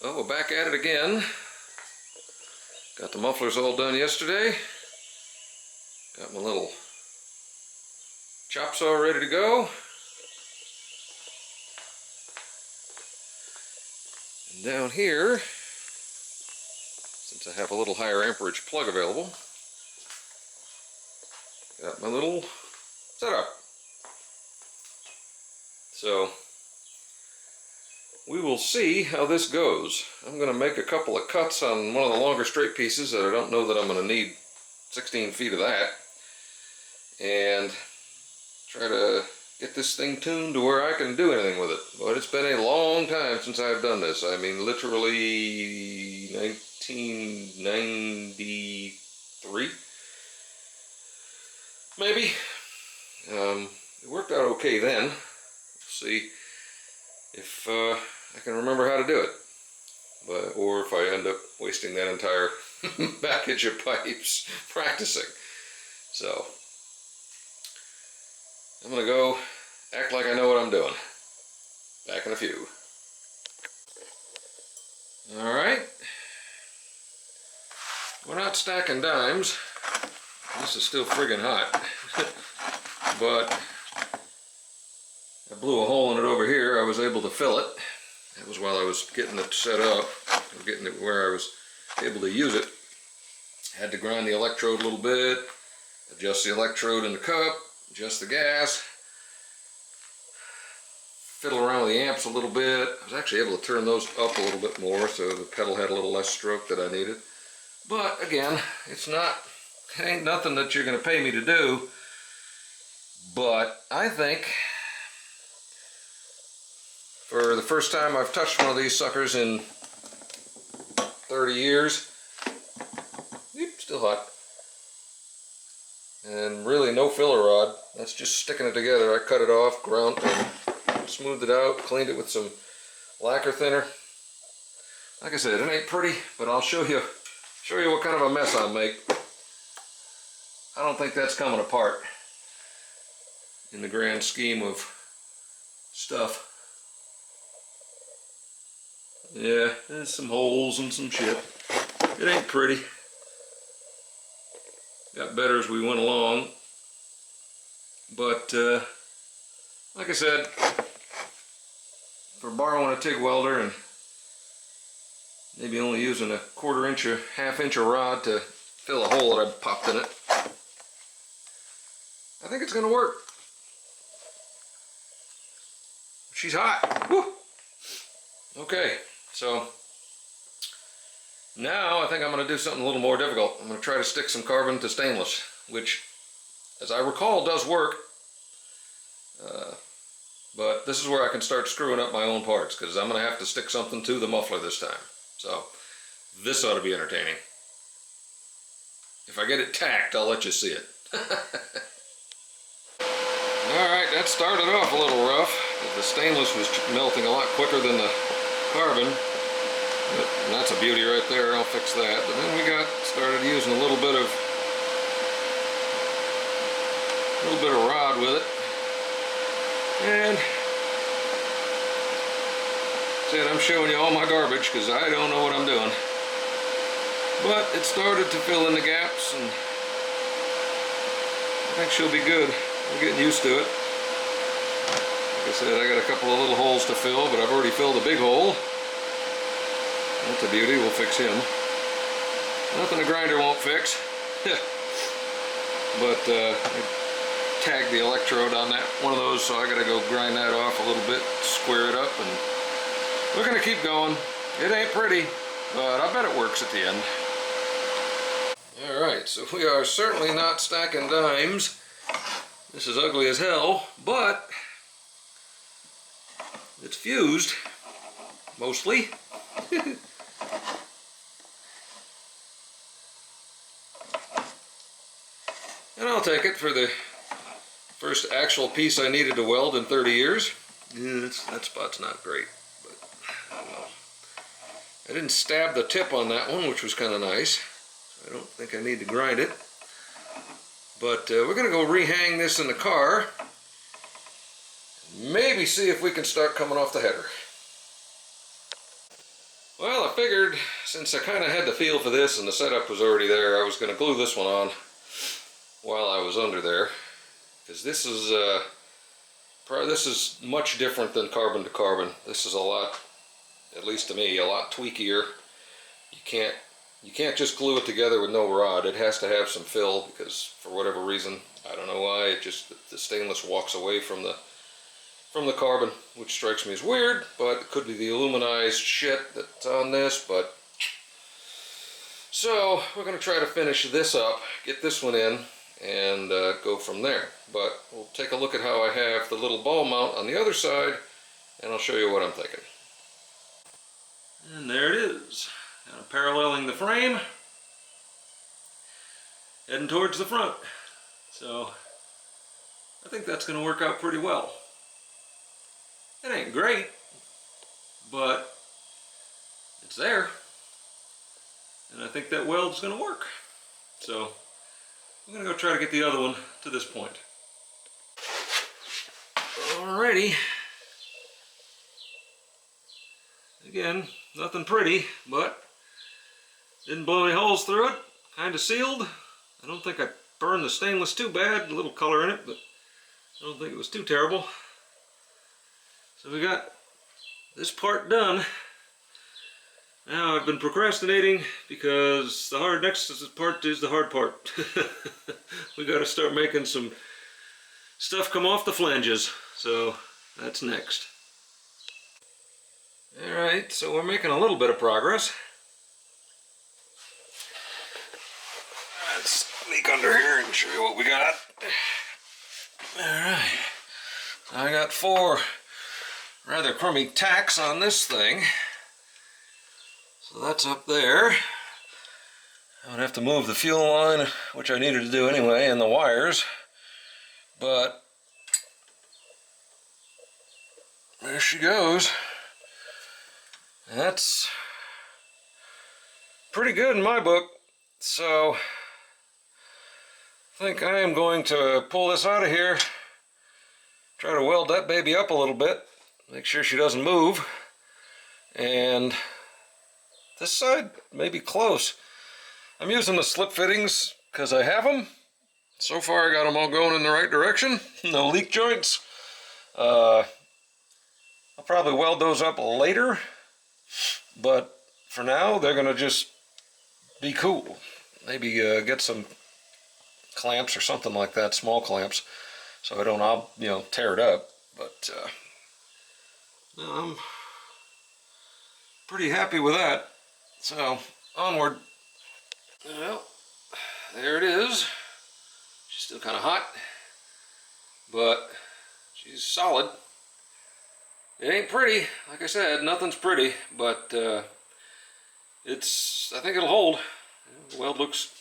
Well, we're back at it again. Got the mufflers all done yesterday. Got my little chop saw ready to go. And down here, since I have a little higher amperage plug available, got my little setup. So we will see how this goes. I'm going to make a couple of cuts on one of the longer straight pieces that I don't know that I'm going to need 16 feet of that, and try to get this thing tuned to where I can do anything with it. But it's been a long time since I've done this. I mean, literally 1993, maybe. It worked out okay then. We'll see if I can remember how to do it, or if I end up wasting that entire package of pipes practicing. So I'm gonna go act like I know what I'm doing. Back in a few. Alright, we're not stacking dimes. This is still friggin' hot. But I blew a hole in it over here. I was able to fill it. That was while I was getting it set up, getting it where I was able to use it. Had to grind the electrode a little bit, adjust the electrode in the cup, adjust the gas, fiddle around with the amps a little bit. I was actually able to turn those up a little bit more so the pedal had a little less stroke that I needed. But again, it ain't nothing that you're going to pay me to do. But I think for the first time I've touched one of these suckers in 30 years. Yep, still hot. And really no filler rod. That's just sticking it together. I cut it off, ground and smoothed it out, cleaned it with some lacquer thinner. Like I said, it ain't pretty, but I'll show you what kind of a mess I make. I don't think that's coming apart in the grand scheme of stuff. Yeah, there's some holes and some shit. It ain't pretty. Got better as we went along. But, like I said, for borrowing a TIG welder and maybe only using a half-inch of rod to fill a hole that I popped in it, I think it's going to work. She's hot. Woo! Okay, so now I think I'm going to do something a little more difficult. I'm going to try to stick some carbon to stainless, which, as I recall, does work. But this is where I can start screwing up my own parts, because I'm going to have to stick something to the muffler this time. So this ought to be entertaining. If I get it tacked, I'll let you see it. Alright, that started off a little rough. The stainless was melting a lot quicker than the carbon. And that's a beauty right there. I'll fix that. But then we started using a little bit of rod with it. And said I'm showing you all my garbage because I don't know what I'm doing. But it started to fill in the gaps, and I think she'll be good. I'm getting used to it. Like I said, I got a couple of little holes to fill, but I've already filled a big hole. That's a beauty. We'll fix him. Nothing a grinder won't fix. But I tagged the electrode on that one of those, so I gotta go grind that off a little bit, square it up, and we're gonna keep going. It ain't pretty, but I bet it works at the end. Alright, so we are certainly not stacking dimes. This is ugly as hell, but it's fused, mostly. And I'll take it for the first actual piece I needed to weld in 30 years. Yeah, that spot's not great, but I don't know. I didn't stab the tip on that one, which was kind of nice. I don't think I need to grind it. But we're going to go rehang this in the car. Maybe see if we can start coming off the header. Well, I figured since I kind of had the feel for this and the setup was already there, I was going to glue this one on while I was under there, because this is much different than carbon to carbon. This is a lot, at least to me, a lot tweakier. You can't just glue it together with no rod. It has to have some fill because for whatever reason, I don't know why, the stainless walks away from the carbon, which strikes me as weird, but it could be the aluminized shit that's on this. But so we're going to try to finish this up, get this one in, and go from there. But we'll take a look at how I have the little ball mount on the other side, and I'll show you what I'm thinking. And there it is, kind of paralleling the frame, heading towards the front. So I think that's going to work out pretty well. It ain't great, but it's there, and I think that weld's going to work. So I'm going to go try to get the other one to this point. Alrighty. Again, nothing pretty, but didn't blow any holes through it. Kind of sealed. I don't think I burned the stainless too bad. A little color in it, but I don't think it was too terrible. So we got this part done. Now I've been procrastinating because the next part is the hard part. We got to start making some stuff come off the flanges. So that's next. Alright, so we're making a little bit of progress. Let's sneak under here and show you what we got. Alright, I got 4 rather crummy tacks on this thing. So that's up there. I would have to move the fuel line, which I needed to do anyway, and the wires. But there she goes. That's pretty good in my book. So I think I am going to pull this out of here, try to weld that baby up a little bit, make sure she doesn't move, and this side may be close. I'm using the slip fittings because I have them. So far I got them all going in the right direction, no leak joints. I'll probably weld those up later, but for now they're going to just be cool. Maybe get some clamps or something like that, small clamps, so I don't, tear it up. But no, I'm pretty happy with that. So onward. Well, there it is. She's still kind of hot, but she's solid. It ain't pretty, like I said, nothing's pretty, but I think it'll hold. The weld looks,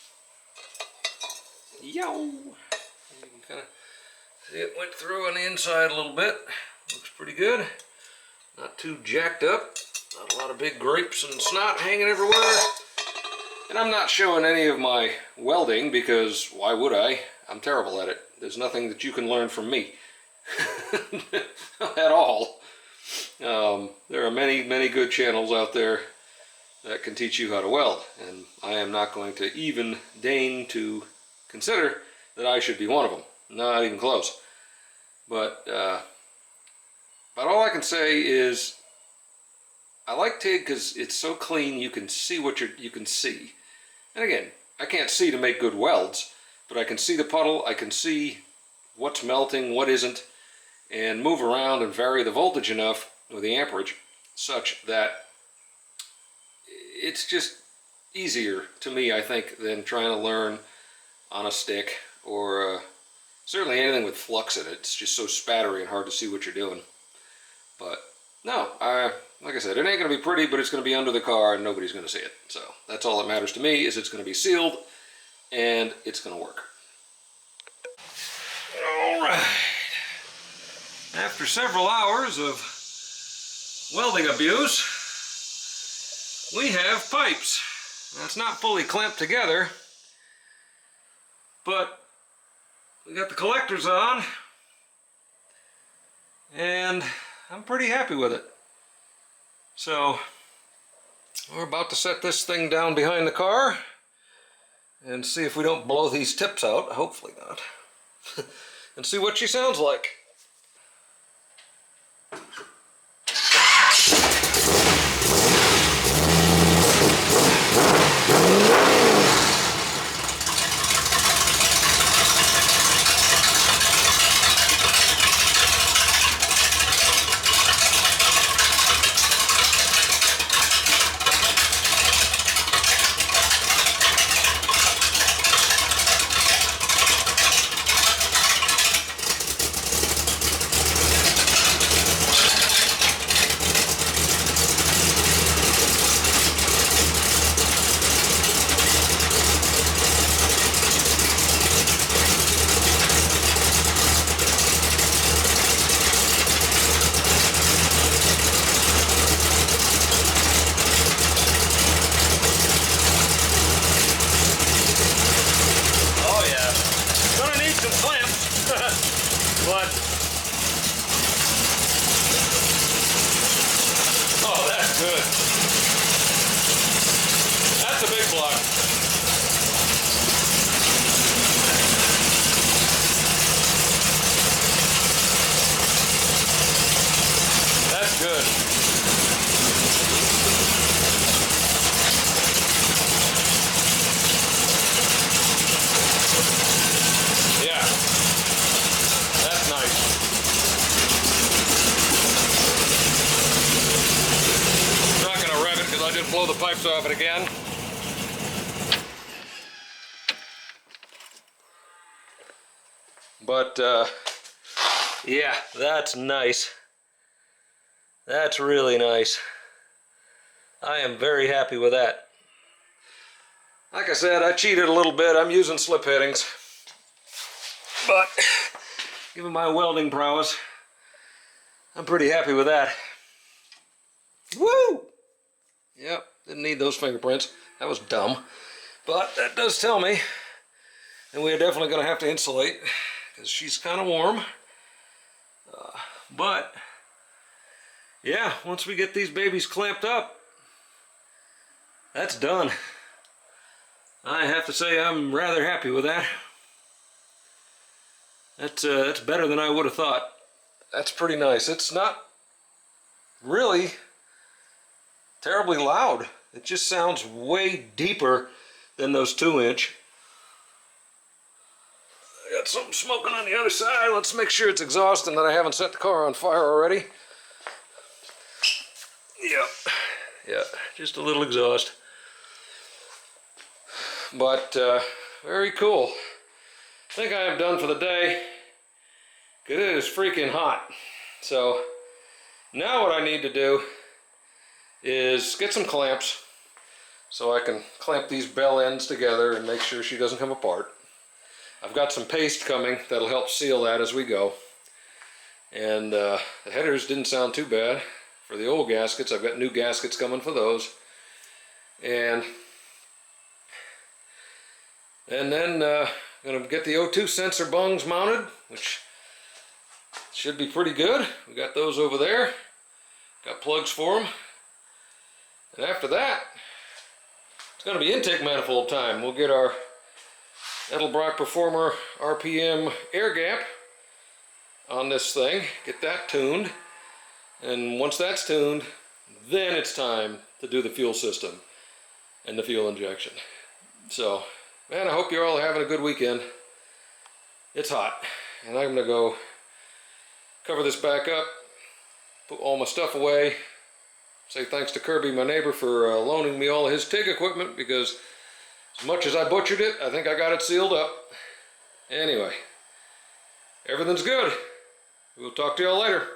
yow! You can kind of see it went through on the inside a little bit. Looks pretty good. Not too jacked up. Not a lot of big grapes and snot hanging everywhere. And I'm not showing any of my welding because why would I? I'm terrible at it. There's nothing that you can learn from me at all. There are many, many good channels out there that can teach you how to weld, and I am not going to even deign to consider that I should be one of them. Not even close. But all I can say is I like TIG because it's so clean. You can see what you can see. And again, I can't see to make good welds, but I can see the puddle. I can see what's melting, what isn't, and move around and vary the voltage enough or the amperage such that it's just easier to me, I think, than trying to learn on a stick or certainly anything with flux in it. It's just so spattery and hard to see what you're doing. But no, like I said, it ain't going to be pretty, but it's going to be under the car and nobody's going to see it. So that's all that matters to me, is it's going to be sealed and it's going to work. All right. After several hours of welding abuse, we have pipes. Now, it's not fully clamped together, but we got the collectors on, and I'm pretty happy with it. So We're about to set this thing down behind the car and see if we don't blow these tips out, hopefully not, and see what she sounds like. But, oh, that's good. That's a big block. That's good. Yeah. That's nice. I'm not going to rev it because I'll just blow the pipes off it again. But, yeah, that's nice. That's really nice. I am very happy with that. Like I said, I cheated a little bit. I'm using slip headings. But, given my welding prowess, I'm pretty happy with that. Woo! Yep, didn't need those fingerprints. That was dumb. But that does tell me that we're definitely going to have to insulate because she's kind of warm. But, yeah, once we get these babies clamped up, that's done. I have to say I'm rather happy with that. That's better than I would have thought. That's pretty nice. It's not really terribly loud. It just sounds way deeper than those 2-inch. I got something smoking on the other side. Let's make sure it's exhaust and that I haven't set the car on fire already. Yep. Yeah, just a little exhaust. But very cool. I think I am done for the day. It is freaking hot. So now what I need to do is get some clamps so I can clamp these bell ends together and make sure she doesn't come apart. I've got some paste coming that'll help seal that as we go. And the headers didn't sound too bad for the old gaskets. I've got new gaskets coming for those. And then I'm going to get the O2 sensor bungs mounted, which should be pretty good. We got those over there. Got plugs for them. And after that, it's going to be intake manifold time. We'll get our Edelbrock Performer RPM air gap on this thing, get that tuned, and once that's tuned, then it's time to do the fuel system and the fuel injection. So, man, I hope you're all having a good weekend. It's hot, and I'm going to go cover this back up, put all my stuff away, say thanks to Kirby, my neighbor, for loaning me all of his TIG equipment, because as much as I butchered it, I think I got it sealed up. Anyway, everything's good. We'll talk to y'all later.